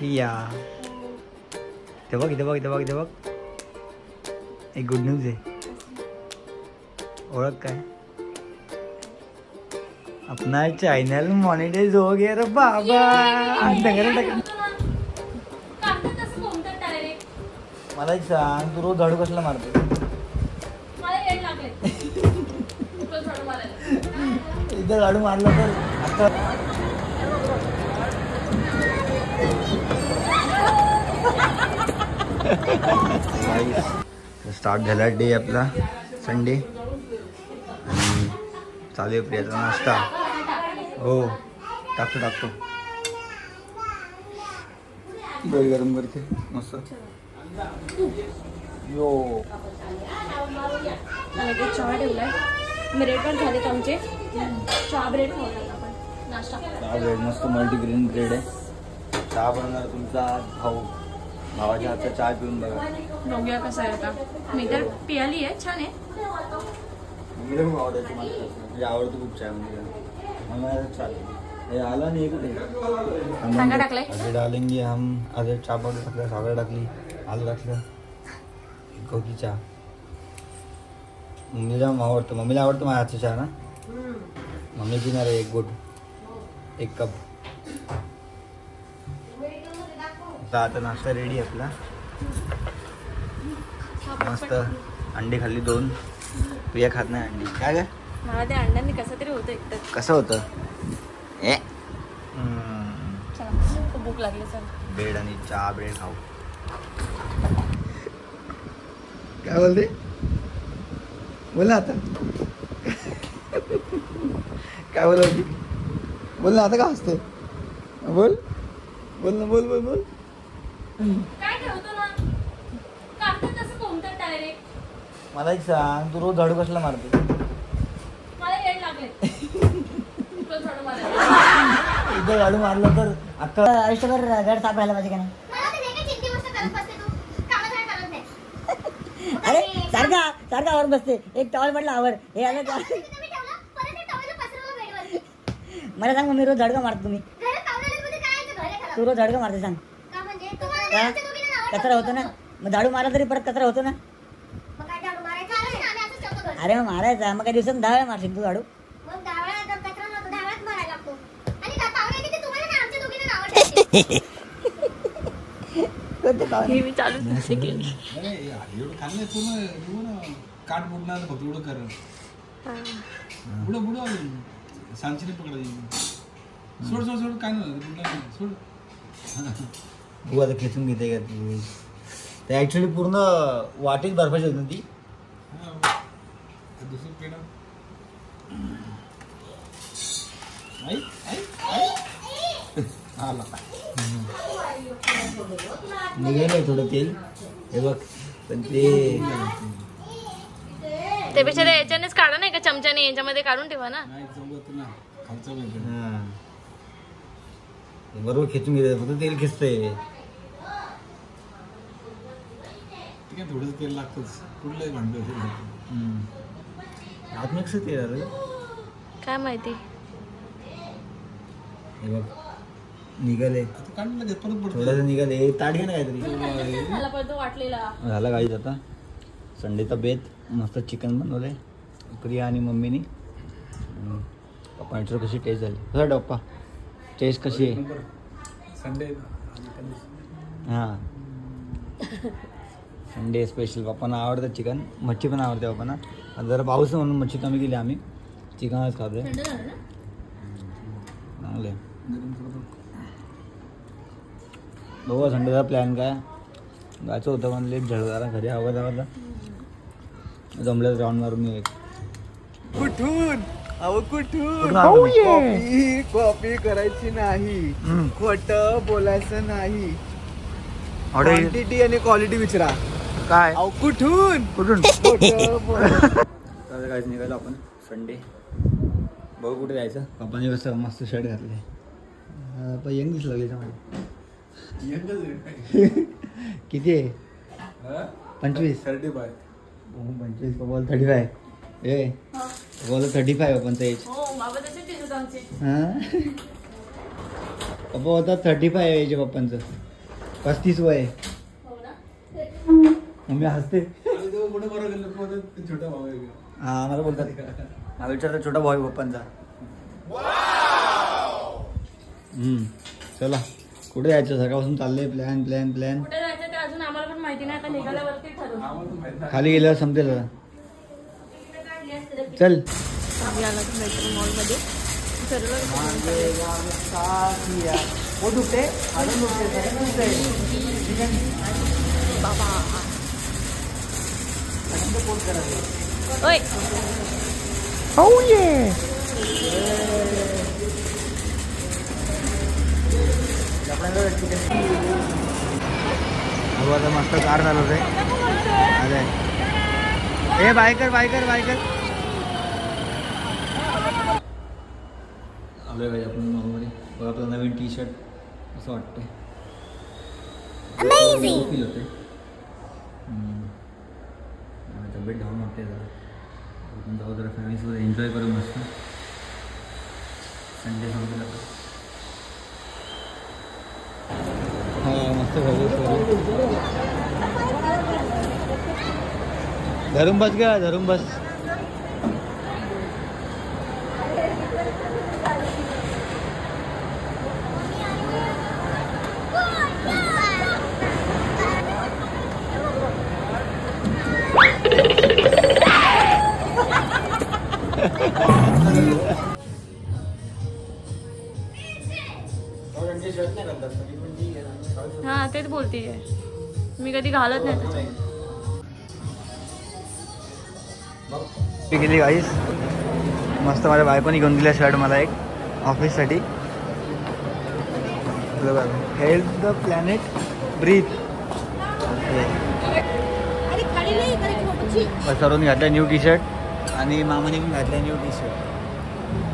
या ते बघ इथे बघ इथे बघ इथे बघ एक गुड न्यूज आहे. ओळख काय? अपना चॅनल मॉनिटाइज हो गया रे बाबा. मला सांग तू रोज झाडू कसला मारते? एकदा झाडू मारला तर आता स्टार्ट झाला डे आपला संडे आणि चालू आहे प्रियाचा नाश्ता. हो टाकतो बरी गरम करते मस्त. यो चहा ठेवलाय. ब्रेड पण झालेत आमचे. चहा ब्रेड खाऊया आपण नाश्ता. चहा ब्रेड मस्त मल्टीग्रेन ब्रेड आहे. चहा बनवणार तुमचा भावाच्या हातचा चहा पिऊन बघा. बघूया कसं आहे आता. मी तर पियाली आहे. छान आहे. मम्मीला खूप आवडायचं म्हणजे आवडतं खूप चहा म्हणजे मला चालेल. हे आला नाही सांगा टाकलंय. अरे डालेंगे हम. अरे चहा पावडर टाकलं साखर टाकली आलं टाकलं गवती चहा. मम्मीला आवडतं. मम्मीला आवडतं माझ्या हातचा चहा ना. मम्मी पिणार आहे एक कप. आता नाश्ता रेडी आपला. मस्त अंडी खाल्ली 2. प्रिया खात नाही अंडी. काय काय मला त्या अंड्यांनी कसं तरी होतं एकटं. कसं होतं? खूप भूक लागली. सर ब्रेड आणि चहा ब्रेड खाऊ. काय बोलते? बोल ना आता. काय बोलवती? बोल ना आता. का हसते? बोल ना बोल. काय ठेवतो ना काढतात तसं कोणतं डायरेक्ट. मला एक सांग तू रोज झाडू कसला मारते? मला येड लागले. एकदा झाडू मारला तर अख्खा आयुष्यभर घर साफ राहायला पाहिजे का नाही? अरे सारखा आवर बसते. एक टॉवेल म्हटलं आवर हे आलं का? मला सांग मम्मी रोज झाडका मारतो तुम्ही? तू रोज झाडका मारते सांग. कचरा होतो ना मग झाडू मारला तरी परत कचरा होतो ना. अरे मग मारायचा. मग काही दिवसात 10 वेळा मारशील तू झाडू. मी चालू काट बुडणार फक्त एवढं कर. बुड सांगशील पकडायची. सोड काय नाही सोड. तू आता खेचून घेते का तू? ते ऍक्च्युली पूर्ण वाटेच बर्फाची होती ती. दुसरं पेढा निघालंय थोडं तेल हे बघ. पण त्यापेक्षा याच्यानेच काढा नाही का चमच्याने. याच्यामध्ये काढून ठेवा ना. बरोबर खेचून घेते. फक्त तेल खेचतंय. थोडंच तेल लागतंच कुठलंही भांडं. आत मिक्स तेल आलं काय माहिती. हे बघ निघाले थोडंसं निघाले. ताट घे ना काहीतरी. वाटलेला झाला गाईज. आता संडेचा बेत मस्त चिकन बनवलंय प्रिया आणि मम्मीनी. पप्पांची कशी टेस्ट झाली? कसं डप्पा टेस्ट कशी आहे? संडे हां संडे स्पेशल. पप्पांना आवडतं चिकन. मच्छी पण आवडते पप्पांना. आता जरा पाऊस म्हणून मच्छी कमी केली आम्ही. चिकनच खातोय. चांगले बघा. संडेचा प्लॅन काय जायचं होतं पण लेट झालं जरा. घरी आवडला जमलं राऊंड मारून मी. कुठून कॉपी करायची नाही. खोटं बोलायचं नाही. क्वांटिटी आणि क्वालिटी विचारा. काय कुठून काय निघालो आपण. संडे बघू कुठे जायचं. पप्पाने कसं मस्त शर्ट घातले. यंग दिसलं लागले किती आहे? 25. 35. 25 पप्पा 35. ए पप्पा 35 पप्पांचा एज. हां पप्पा होता 35 एज पप्पांचं. 35 वय हो ना मम्मी हसते. आणि तेव्हा कुठे बरं गेलं परत ते छोटा भाऊ आहे. हा मला बोलतात हा विचारता छोटा भाऊ आहे पप्पांचा. चला कुठे जायचं सकाळपासून चाललंय प्लॅन प्लॅन प्लॅन. कुठे जायचं ते अजून आम्हाला पण माहिती नाही. आता निघाल्यावरती ठरवू. आम्हाला तर माहित नाही. खाली गेल्यावर समजेल आता. चल आम्ही आलो मेट्रो मॉलमध्ये सर्व बाबा ओय आता मस्त कार चालवत आहे. अरे ए बायकर बायकर बायकर आलोय भाई आपण मॉलमध्ये. बघ आपलं नवीन टी शर्ट असं वाटतंय. फील होते. तब्येत डाऊन वाटते जरा. आपण जाऊ जरा फॅमिलीसोबत एन्जॉय करू मस्त. संडे संपला हा मस्त धरून बस गा धरून बस. हा तेच बोलतीये मी कधी घालत नाही. गेली गाईस मस्त माझ्या बायकोनी घेऊन दिला शर्ट मला एक ऑफिससाठी. Help the planet breathe. सरून घातला न्यू टी शर्ट आणि मामाने पण घातलाय न्यू टी शर्ट.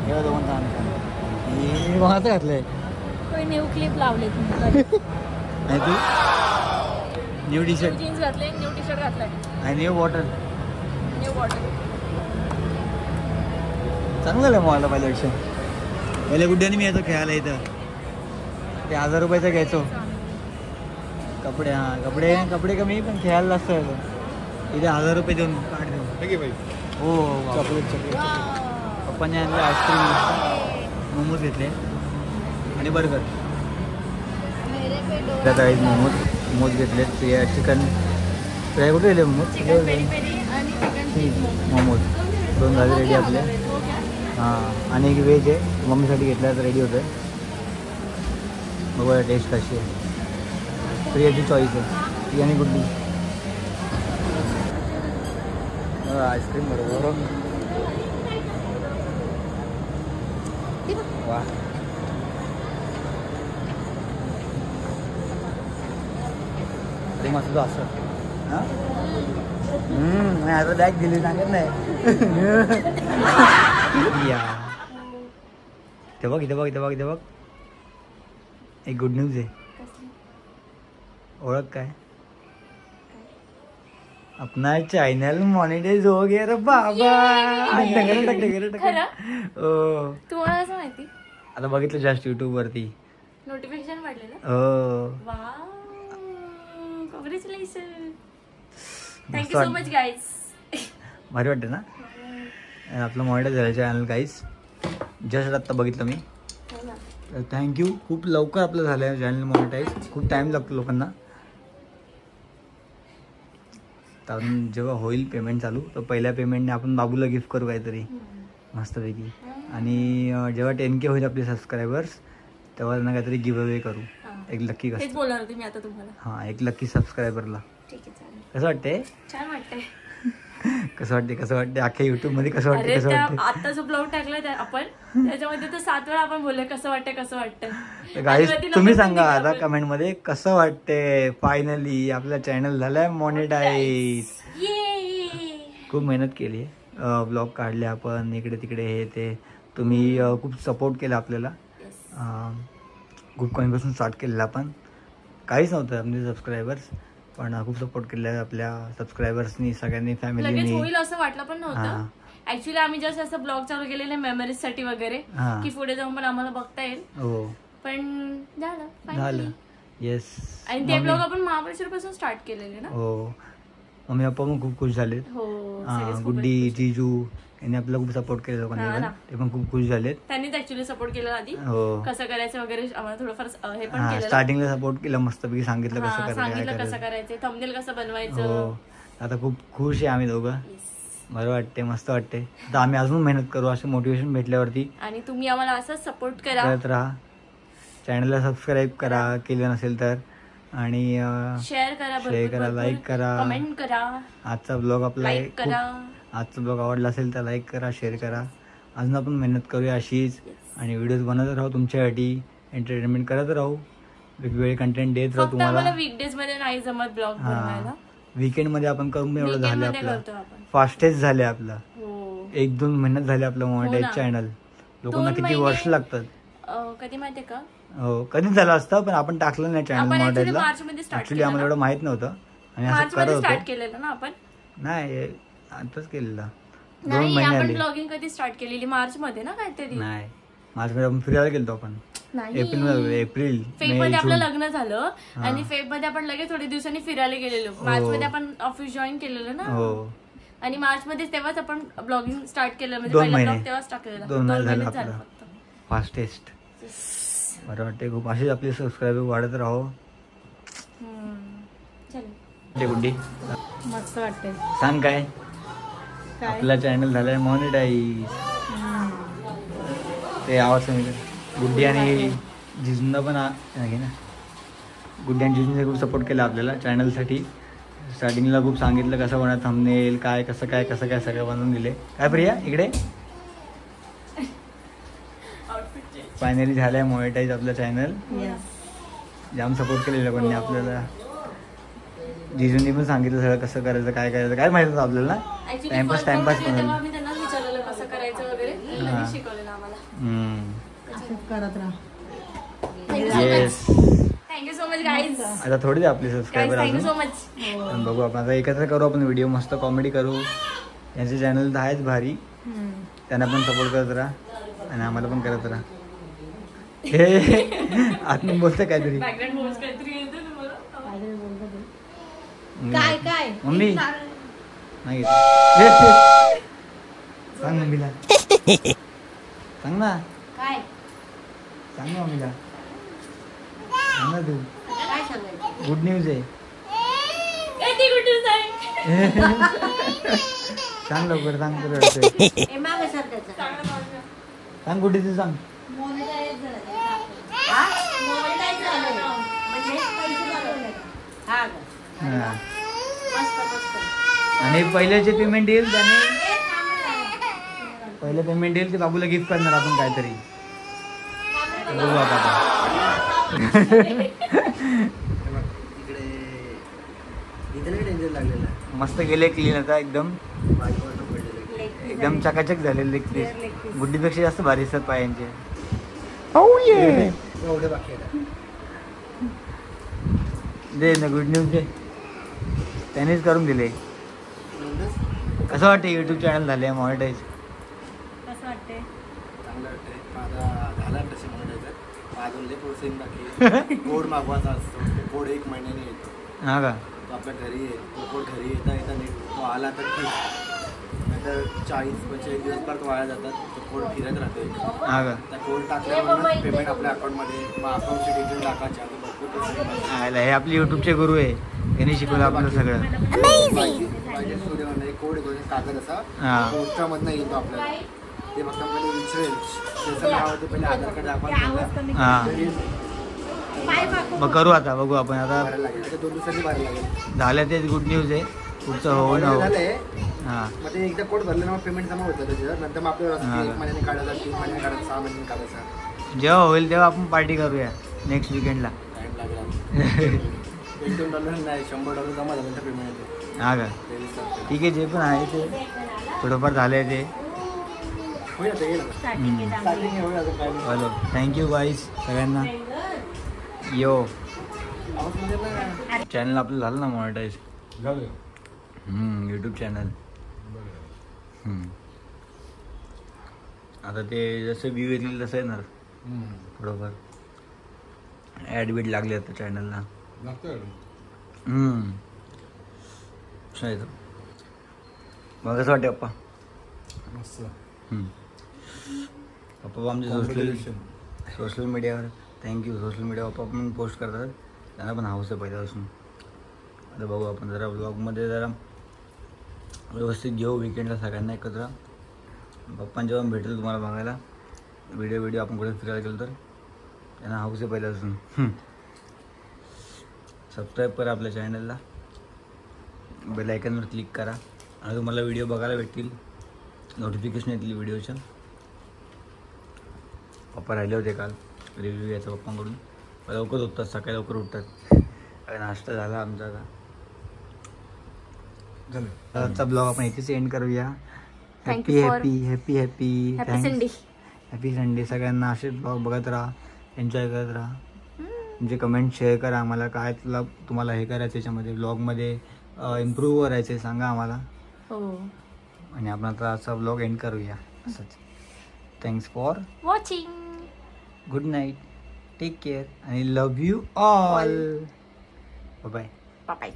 हे दोघांचा आमचा कोणाचं घातलंय न्यू क्लिप लावले नाही तू न्यू टी शर्ट जीन्स घातले न्यू टी शर्ट घातलाय आणि न्यू बॉटल. न्यू बॉटल चांगलं झालं मला पहिल्यापेक्षा. पहिल्या गुड्ड्याने मी यायचो खेळायला इथं. ते 1000 रुपयाचा घ्यायचो कपडे. हां कपडे कपडे कमी पण खेळायला जास्त यायचं. इथे 1000 रुपये देऊन कार्ड देऊन. हे घे बाई. हो चॉकलेट चॉकलेट. पप्पाने आणले आईस्क्रीम मोमोज घेतले आणि बर्गर. त्यात आहे मोमोज घेतले. ते चिकन फ्राय कुठे गेले मोमोज. मोमोज 2 झाले रेडी आपले. हां आणि एक व्हेज आहे मम्मीसाठी घेतला तर रेडी होतं. बघूया टेस्ट कशी आहे. प्रियाची चॉईस आहे ती आणि गुड्डी. आईस्क्रीम बरोबर वा. ते मस्त असं हां नाही आता बॅग दिली सांगत नाही. या ते बघ इथे बघ इथे बघ इथे बघ. एक गुड न्यूज आहे. ओळख काय अपना चॅनल मॉनिटाइज हो गया रे बाबा. तुम्हाला असं माहिती आता बघितलं जस्ट युट्यूब वरती नोटिफिकेशन वाढलेलं. Wow congratulation. Thank you so much guys. भारी वाटते ना. आपलं मॉनिटाइज झालं चॅनल गाईज. जस्ट आत्ता बघितलं मी. थँक्यू. खूप लवकर आपलं झालं आहे चॅनल मॉनिटाईज. खूप टाईम लागतो लोकांना. तर जेव्हा होईल पेमेंट चालू तर पहिल्या पेमेंटने आपण बाबूला गिफ्ट करू काहीतरी मस्तपैकी. आणि जेव्हा 10K होईल आपले सबस्क्रायबर्स तेव्हा त्यांना काहीतरी गिव्ह अवे करू. एक लकी तेच बोलणार होते मी आता तुम्हाला. हां एक लकी सबस्क्रायबरला. ठीक आहे चालेल. कसं वाटतंय. छान वाटतंय. कसं वाटते कसं वाटते अख्ख्या युट्यूब मध्ये कसं वाटते कसं वाटते. आता जो ब्लॉग टाकलाय आपण त्याच्यामध्ये तर 7 वेळा आपण बोललोय कसं वाटतंय कसं वाटतंय. गाईज तुम्ही सांगा आता कमेंट मध्ये कसं वाटते. फायनली आपला चॅनल झालाय मॉनिटाईज. खूप मेहनत केली आहे. ब्लॉग काढले आपण इकडे तिकडे हे ते. तुम्ही खूप सपोर्ट केला आपल्याला. खूप कमीपासून स्टार्ट केलेलं आपण. काहीच नव्हतं आमचे सबस्क्रायबर्स पण खूप सपोर्ट केला आपल्या सबस्क्रायबर्सनी सगळ्यांनी फॅमिलीनी. होईल असं वाटलं पण नव्हतं. ऍक्च्युली आम्ही जस्ट असं ब्लॉग चालू केलेले मेमरीज साठी वगैरे की पुढे जाऊन पण आम्हाला बघता येईल. हो पण झालं झालं. येस. आणि ते ब्लॉग आपण महाबळेश्वर पासून स्टार्ट केलेले ना. हो, मम्मी पप्पा पण खूप खुश झालेत. हो, सगळेच खूप गुड्डी जिजू यांनी आपल्याला खूप सपोर्ट केलं लोकांनी हा पण. ना. ते पण खूप खुश झालेत. त्यांनीच ऍक्च्युली सपोर्ट केलं आधी, हो. कसं करायचं वगैरे आम्हाला थोडंफार हे पण हा, केलं. स्टार्टिंगला सपोर्ट केला मस्तपैकी, सांगितलं कसं करायचं, काय सांगितलं कसं करायचं. करायचं, थंबनेल कसं बनवायचं. हो, आता खूप खुश आहे आम्ही दोघं. Yes. बरं वाटते, मस्त वाटते. आता आम्ही अजून मेहनत करू, असं मोटिवेशन भेटल्यावरती. आणि तुम्ही आम्हाला असंच सपोर्ट करा. करत राहा. चॅनलला सबस्क्राईब करा केलं नसेल तर, आणि शेअर करा, शेअर करा, लाईक करा. कमेंट करा, आजचा ब्लॉग आपला लाईक करा. आजचा ब्लॉग आवडला असेल तर लाईक करा, शेअर करा. अजून आपण मेहनत करूया अशीच, आणि व्हिडिओज बनवत राहू तुमच्यासाठी, एंटरटेनमेंट करत राहू, वेगवेगळे कंटेंट देत राहू फक्त आम्हाला तुम्हाला. वीकडेज मध्ये नाही जमत ब्लॉग बनवायला. वीकेंड मध्ये आपण करून एवढं Weekend झालं मध्ये आपलं. करतो आपण. फास्टेस्ट झाले आपलं. हो. 1-2 महिन्यात झाले आपलं मोनेटाईज ना. चॅनल. लोकांना 2 किती महिने. वर्ष लागतात. कधी माहितीये का, हो, कधीच झालं असतं, पण आपण टाकलं नाही चॅनल आपण actually मोनेटाईजला. मार्च मध्ये start ऍक्च्युली केलं आम्हाला ना. एवढं माहित नव्हतं आणि असं मार्च करत मध्ये होतो. स्टार्ट केलेलं ना आपण. नाही, आताच केलेलं. 2 नाही, महिने आपण आले. ब्लॉगिंग कधी स्टार्ट केलेली मार्च मध्ये ना काहीतरी. नाही, मार्चमध्ये आपण फिरायला गेलो आपण. नाही, एप्रिल फेब मे मध्ये आपलं जून. लग्न झालं आणि फेब मध्ये आपण लगेच थोड्या दिवसांनी फिरायला गेलेलो. मार्च मध्ये आपण ऑफिस जॉईन केलेलं ना. हो, आणि मार्च मध्ये तेव्हाच आपण ब्लॉगिंग स्टार्ट केलं, म्हणजे 2 पहिला महिने. ब्लॉग तेव्हाच टाकलेला. 2 महिने झालं महिनेच आपलं. फक्त. फास्टेस्ट. बरं वाटते खूप. असेच आपले सबस्क्रायबर वाढत राहो. चलो, गुड्डी मस्त वाटते. सांग काय आपला चॅनल झालाय मॉनिटाईज. ते आवाज कमी कर. गुड्डी आणि जिजूंना पण घे ना. गुड्डी आणि जिजूंनी खूप सपोर्ट केला आपल्याला चॅनलसाठी. स्टार्टिंगला खूप सांगितलं कसं बनवा थंबनेल, काय कसं काय सगळं बनवून दिले. काय प्रिया इकडे. फायनली झालंय मॉनिटाईज आपलं चॅनल. जाम सपोर्ट केले लोकांनी आपल्याला. जिजूंनी पण सांगितलं सगळं कसं करायचं, काय करायचं, काय माहित होतं आपल्याला. Actually, टाइमपास first टाइमपास मध्ये तेव्हा पण. मी त्यांना विचारलेलं कसं करायचं वगैरे, त्यांनी शिकवलेलं आम्हाला. करत राहा. Yes. Thank you so much guys. आता थोडी आपले सबस्क्रायबर थँक्यू अजून सो मच. पण बघू आपण आता एकत्र करू, आपण व्हिडिओ मस्त कॉमेडी करू. यांचे चॅनल तर आहेच भारी, त्यांना पण सपोर्ट करत राहा आणि आम्हाला पण करत राहा. हे आतून बोलतं काहीतरी. बॅकग्राऊंड व्हॉइस काहीतरी येतं तुम्हाला. काय मम्मी नाही घेत. सांग मम्मीला. सांग ना, काय सांग ना मम्मीला. सांग ना तू. काय सांगायचं? गुड न्यूज आहे. ए, ती कुठे जाईल? सांग लवकर, सांग तुला रडतोय. हे मागे सरकायचं. सांग गुड्डीचं सांग. मोनेटाईज झालं. हा? मोनेटाईज झालं. म्हणजे पैसे झाले. हा का? हा. मस्त मस्त. आणि पहिल्याचे पेमेंट येईल त्याने. पहिलं पेमेंट येईल ते बाबूला गिफ्ट करणार आपण काहीतरी. बघू आता. मस्त गेले क्लीन आता एकदम एकदम चकाचक झालेले लेग पीस. गुड्डीपेक्षा जास्त भारी असतात पायांचे. दे ना गुड न्यूज दे. त्यानेच करून दिले. कसं वाटतं युट्यूब चॅनल झाले मॉनिटाईज? कसं वाटते? चांगलं वाटतंय. माझा झाला तसे म्हणायचं. अजून लय प्रोसेसिंग बाकी आहे. कोड मागवायचा असतो. तो कोड 1 महिन्याने येतो. हा का? तो आपल्या घरी येतो. तो कोड घरी येता नीट तो आला तर ठीक. नाहीतर 40-45 दिवस परत वाया जातात. तो कोड फिरत राहतो. हा का? त्या कोड टाकल्यावर पेमेंट आपल्या अकाउंटमध्ये, मग अकाउंटची डिटेल टाकायची. आता भरपूर पैसे आयला, हे आपले युट्यूबचे गुरु आहे. त्यांनी शिकवलं आपलं सगळं. पाहिजे स्टुडिओमध्ये कोड येतो कागद असा हा. पोस्टामधनं येतो आपल्याला. ते फक्त आपल्याला विचारेल त्याचं नाव ते पहिले आधार कार्ड आपण हा, मग करू आता. बघू आपण आता. भरायला लागेल. आता 2 दिवसांनी भरायला लागेल. झालं तेच गुड न्यूज आहे. पुढचं हो ना हो. झालंय. हा, मग ते एकदा कोड भरलं ना मग पेमेंट जमा होतं त्याच्यावर. नंतर मग आपल्याला हा. 1 महिन्याने काढायचा, 3 महिन्याने काढायचा, 6 महिन्याने काढायचा. जेव्हा होईल तेव्हा आपण पार्टी करूया नेक्स्ट वीकेंडला. टाइम लागला. $1-2 नाही, $100 जमा झालं तर पेमेंट येते. हा का? ठीक आहे, जे पण आहे ते थोडंफार झालंय ते. होईल आता, येईल आता. Starting आहे, होईल आता काय नाही. हॅलो, थँक्यू गाईज सगळ्यांना. यो आवाज म्हणजे ना चॅनल आपलं झालं ना मॉनिटाईज. YouTube channel. आता ते जसं व्ह्यू येतील तसं येणार थोडंफार. ॲड बीड लागली आता चॅनलला. मग कसं वाटते पप्पा? पप्पा आमचे सोशल मीडियावर थँक्यू. सोशल मीडियावर पप्पा पण पोस्ट करतात, त्यांना पण हाऊस आहे पहिल्यापासून. आता बघू आपण जरा ब्लॉगमध्ये जरा व्यवस्थित घेऊ विकेंडला सगळ्यांना एकत्र. पप्पांच्या पण भेटेल तुम्हाला बघायला व्हिडिओ आपण कुठे फिरायला गेलो तर. त्यांना हाऊस आहे पहिल्यापासून. सबस्क्राईब करा आपल्या चॅनलला, बेल आयकॉनवर क्लिक करा आणि तुम्हाला व्हिडिओ बघायला भेटतील, नोटिफिकेशन येतील व्हिडिओच्या. पप्पा राहिले होते काल रिव्ह्यू यायचा पप्पांकडून. लवकर उठतात, सकाळी लवकर उठतात. नाश्ता झाला आमचा आता. आजचा ब्लॉग आपण इथेच एंड करूया. हॅपी संडे सगळ्यांना. असेच ब्लॉग बघत राहा, एन्जॉय करत राहा. म्हणजे कमेंट शेअर करा आम्हाला, काय तुम्हाला हे करायचं याच्यामध्ये ब्लॉगमध्ये इम्प्रूव्ह करायचं सांगा आम्हाला. आणि आपण आता आजचा ब्लॉग एंड करूया असंच. Thanks for watching. Good night, take care आणि love you all. Bye. Bye.